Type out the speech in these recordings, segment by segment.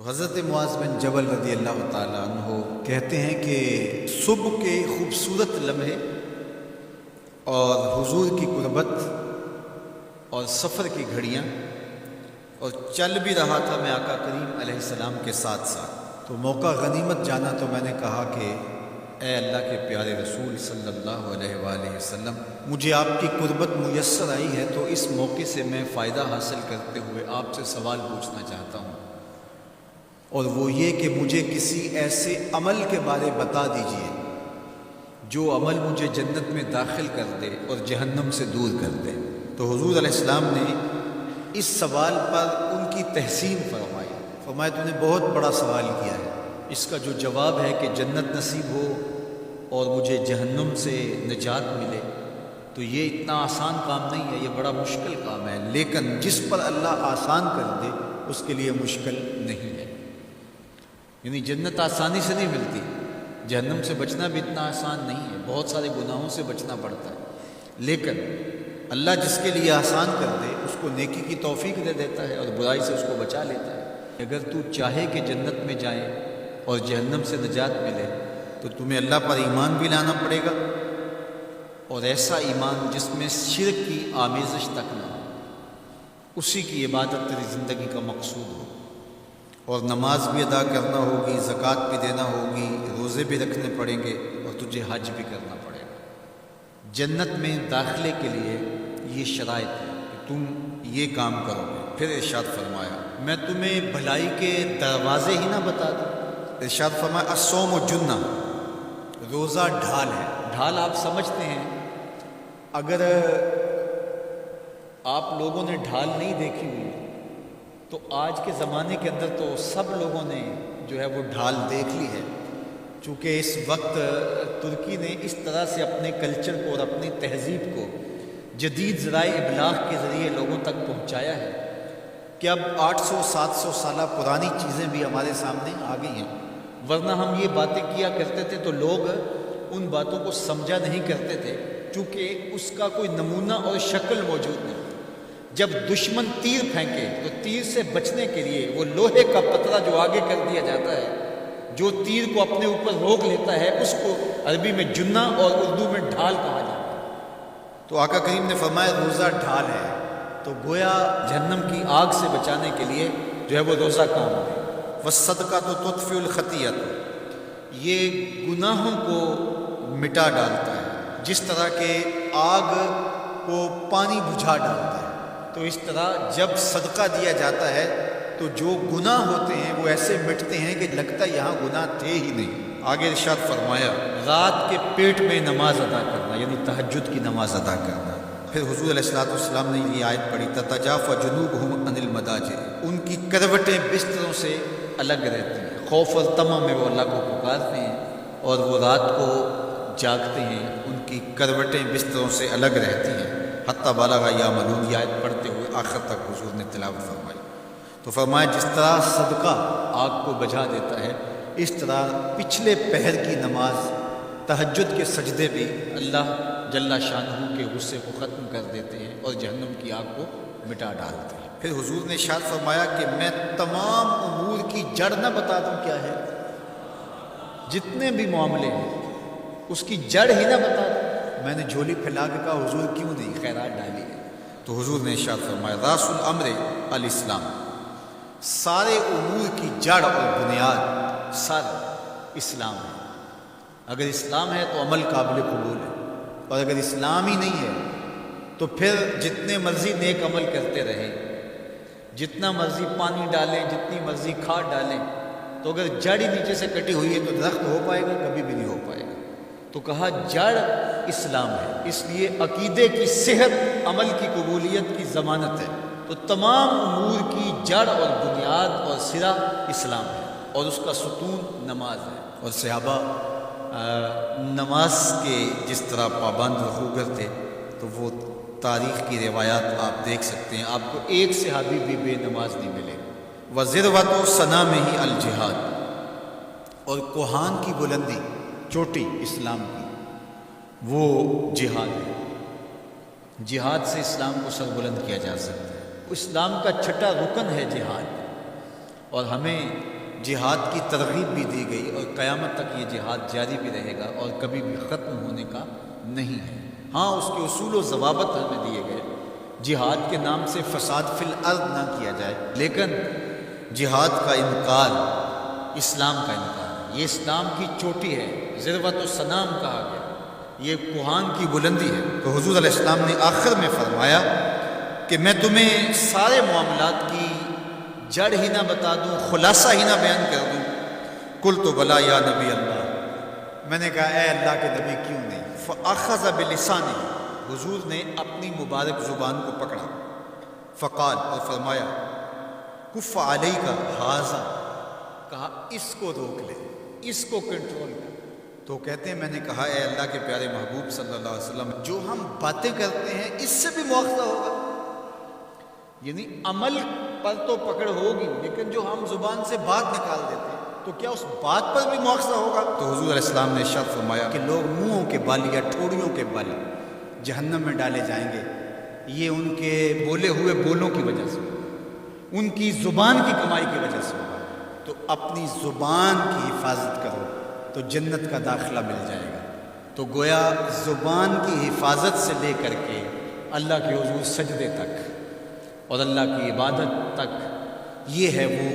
حضرت معاذ بن جبل رضی اللہ تعالیٰ عنہ کہتے ہیں کہ صبح کے خوبصورت لمحے اور حضور کی قربت اور سفر کی گھڑیاں اور چل بھی رہا تھا میں آقا کریم علیہ السلام کے ساتھ ساتھ، تو موقع غنیمت جانا تو میں نے کہا کہ اے اللہ کے پیارے رسول صلی اللہ علیہ وآلہ وسلم، مجھے آپ کی قربت میسر آئی ہے تو اس موقع سے میں فائدہ حاصل کرتے ہوئے آپ سے سوال پوچھنا چاہتا ہوں، اور وہ یہ کہ مجھے کسی ایسے عمل کے بارے بتا دیجئے جو عمل مجھے جنت میں داخل کر دے اور جہنم سے دور کر دے۔ تو حضور علیہ السلام نے اس سوال پر ان کی تحسین فرمایا تو نے بہت بڑا سوال کیا ہے، اس کا جو جواب ہے کہ جنت نصیب ہو اور مجھے جہنم سے نجات ملے، تو یہ اتنا آسان کام نہیں ہے، یہ بڑا مشکل کام ہے، لیکن جس پر اللہ آسان کر دے اس کے لیے مشکل نہیں ہے۔ یعنی جنت آسانی سے نہیں ملتی، جہنم سے بچنا بھی اتنا آسان نہیں ہے، بہت سارے گناہوں سے بچنا پڑتا ہے، لیکن اللہ جس کے لیے آسان کر دے اس کو نیکی کی توفیق دے دیتا ہے اور برائی سے اس کو بچا لیتا ہے۔ اگر تو چاہے کہ جنت میں جائے اور جہنم سے نجات ملے تو تمہیں اللہ پر ایمان بھی لانا پڑے گا، اور ایسا ایمان جس میں شرک کی آمیزش تک نہ ہو، اسی کی عبادت تیری زندگی کا مقصود ہو، اور نماز بھی ادا کرنا ہوگی، زکوٰۃ بھی دینا ہوگی، روزے بھی رکھنے پڑیں گے، اور تجھے حج بھی کرنا پڑے گا۔ جنت میں داخلے کے لیے یہ شرائط ہے کہ تم یہ کام کرو گے۔ پھر ارشاد فرمایا میں تمہیں بھلائی کے دروازے ہی نہ بتا دوں۔ ارشاد فرمایا الصوم جنہ، روزہ ڈھال ہے۔ ڈھال آپ سمجھتے ہیں، اگر آپ لوگوں نے ڈھال نہیں دیکھی ہوئی تو آج کے زمانے کے اندر تو سب لوگوں نے جو ہے وہ ڈھال دیکھ لی ہے، چونکہ اس وقت ترکی نے اس طرح سے اپنے کلچر کو اور اپنی تہذیب کو جدید ذرائع ابلاغ کے ذریعے لوگوں تک پہنچایا ہے کہ اب 800-700 سالہ پرانی چیزیں بھی ہمارے سامنے آ گئی ہیں، ورنہ ہم یہ باتیں کیا کرتے تھے تو لوگ ان باتوں کو سمجھا نہیں کرتے تھے، چونکہ اس کا کوئی نمونہ اور شکل موجود نہیں۔ جب دشمن تیر پھینکے تو تیر سے بچنے کے لیے وہ لوہے کا پترا جو آگے کر دیا جاتا ہے، جو تیر کو اپنے اوپر روک لیتا ہے، اس کو عربی میں جنہ اور اردو میں ڈھال کہا جاتا ہے۔ تو آقا کریم نے فرمایا روزہ ڈھال ہے، تو گویا جہنم کی آگ سے بچانے کے لیے جو ہے وہ روزہ کام ہے۔ والصدقۃ تطفئ الخطیئۃ، یہ گناہوں کو مٹا ڈالتا ہے، جس طرح کہ آگ کو پانی بجھا ڈالتا ہے، تو اس طرح جب صدقہ دیا جاتا ہے تو جو گناہ ہوتے ہیں وہ ایسے مٹتے ہیں کہ لگتا ہے یہاں گناہ تھے ہی نہیں۔ آگے ارشاد فرمایا رات کے پیٹ میں نماز ادا کرنا، یعنی تہجد کی نماز ادا کرنا۔ پھر حضور علیہ السلام نے یہ آیت پڑھی تتجافی جنوبہم عن المضاجع، ان کی کروٹیں بستروں سے الگ رہتی ہیں، خوف اور طمع میں وہ اللہ کو پکارتے ہیں اور وہ رات کو جاگتے ہیں، ان کی کروٹیں بستروں سے الگ رہتی ہیں۔ حتی بلغ یعملون، یہ آیت پڑھتے ہوئے آخر تک حضور نے تلاوت فرمائی، تو فرمایا جس طرح صدقہ آگ کو بجھا دیتا ہے، اس طرح پچھلے پہر کی نماز، تہجد کے سجدے بھی اللہ جل شانہ کے غصے کو ختم کر دیتے ہیں اور جہنم کی آگ کو مٹا ڈالتے ہیں۔ پھر حضور نے ارشاد فرمایا کہ میں تمام امور کی جڑ نہ بتا دوں کیا ہے، جتنے بھی معاملے ہیں اس کی جڑ ہی نہ بتا دوں۔ میں نے جھولی پھیلا کے کہا حضور کیوں نہیں، خیرات ڈالی ہے، تو حضور نے ارشاد فرمایا راس الامر الاسلام، سارے امور کی جڑ اور بنیاد سر اسلام ہے۔ اگر اسلام ہے تو عمل قابل قبول ہے، اور اگر اسلام ہی نہیں ہے تو پھر جتنے مرضی نیک عمل کرتے رہیں، جتنا مرضی پانی ڈالیں، جتنی مرضی کھاد ڈالیں، تو اگر جڑ ہی نیچے سے کٹی ہوئی ہے تو درخت ہو پائے گا؟ کبھی بھی نہیں ہو پائے گا۔ تو کہا جڑ اسلام ہے، اس لیے عقیدے کی صحت عمل کی قبولیت کی ضمانت ہے، تو تمام امور کی جڑ اور بنیاد اور سرا اسلام ہے، اور اس کا ستون نماز ہے۔ اور صحابہ نماز کے جس طرح پابند رخوگر تھے، تو وہ تاریخ کی روایات آپ دیکھ سکتے ہیں، آپ کو ایک صحابی بھی بے نماز نہیں ملے گا۔ وَذِرْوَةُ صَنَامِهِ الْجِهَادُ، اور کوہان کی بلندی، چوٹی اسلام کی وہ جہاد ہے، جہاد سے اسلام کو سر بلند کیا جا سکتا ہے۔ اسلام کا چھٹا رکن ہے جہاد، اور ہمیں جہاد کی ترغیب بھی دی گئی، اور قیامت تک یہ جہاد جاری بھی رہے گا اور کبھی بھی ختم ہونے کا نہیں ہے۔ ہاں اس کے اصول و ضوابط ہمیں دیے گئے، جہاد کے نام سے فساد فی الارض نہ کیا جائے، لیکن جہاد کا انکار اسلام کا انکار ہے۔ یہ اسلام کی چوٹی ہے، ذروۃ السنام کہا گیا، یہ کوہان کی بلندی ہے۔ تو حضور علیہ السلام نے آخر میں فرمایا کہ میں تمہیں سارے معاملات کی جڑ ہی نہ بتا دوں، خلاصہ ہی نہ بیان کر دوں؟ قلت بلا یا نبی اللہ، میں نے کہا اے اللہ کے نبی کیوں نہیں؟ فاخذ بلسانہ، حضور نے اپنی مبارک زبان کو پکڑا، فقال، اور فرمایا کف علیک ھذا، کہا اس کو روک لے، اس کو کنٹرول کر۔ تو کہتے ہیں میں نے کہا اے اللہ کے پیارے محبوب صلی اللہ علیہ وسلم، جو ہم باتیں کرتے ہیں اس سے بھی مواخذہ ہوگا؟ یعنی عمل پر تو پکڑ ہوگی، لیکن جو ہم زبان سے بات نکال دیتے ہیں تو کیا اس بات پر بھی مواخذہ ہوگا؟ تو حضور علیہ السلام نے ارشاد فرمایا کہ لوگ منہوں کے بال یا ٹھوڑیوں کے بال جہنم میں ڈالے جائیں گے، یہ ان کے بولے ہوئے بولوں کی وجہ سے، ان کی زبان کی کمائی کی وجہ سے ہوگا۔ تو اپنی زبان کی حفاظت کرو تو جنت کا داخلہ مل جائے گا۔ تو گویا زبان کی حفاظت سے لے کر کے اللہ کے حضور سجدے تک اور اللہ کی عبادت تک، یہ ہے وہ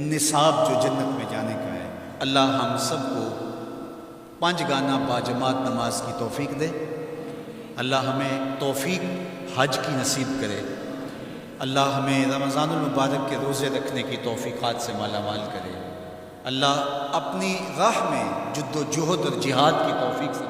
نصاب جو جنت میں جانے کا ہے۔ اللہ ہم سب کو 5 گانا باجماعت نماز کی توفیق دے، اللہ ہمیں توفیق حج کی نصیب کرے، اللہ ہمیں رمضان المبارک کے روزے رکھنے کی توفیقات سے مالا مال کرے، اللہ اپنی راہ میں جد و جہد اور جہاد کی توفیق سے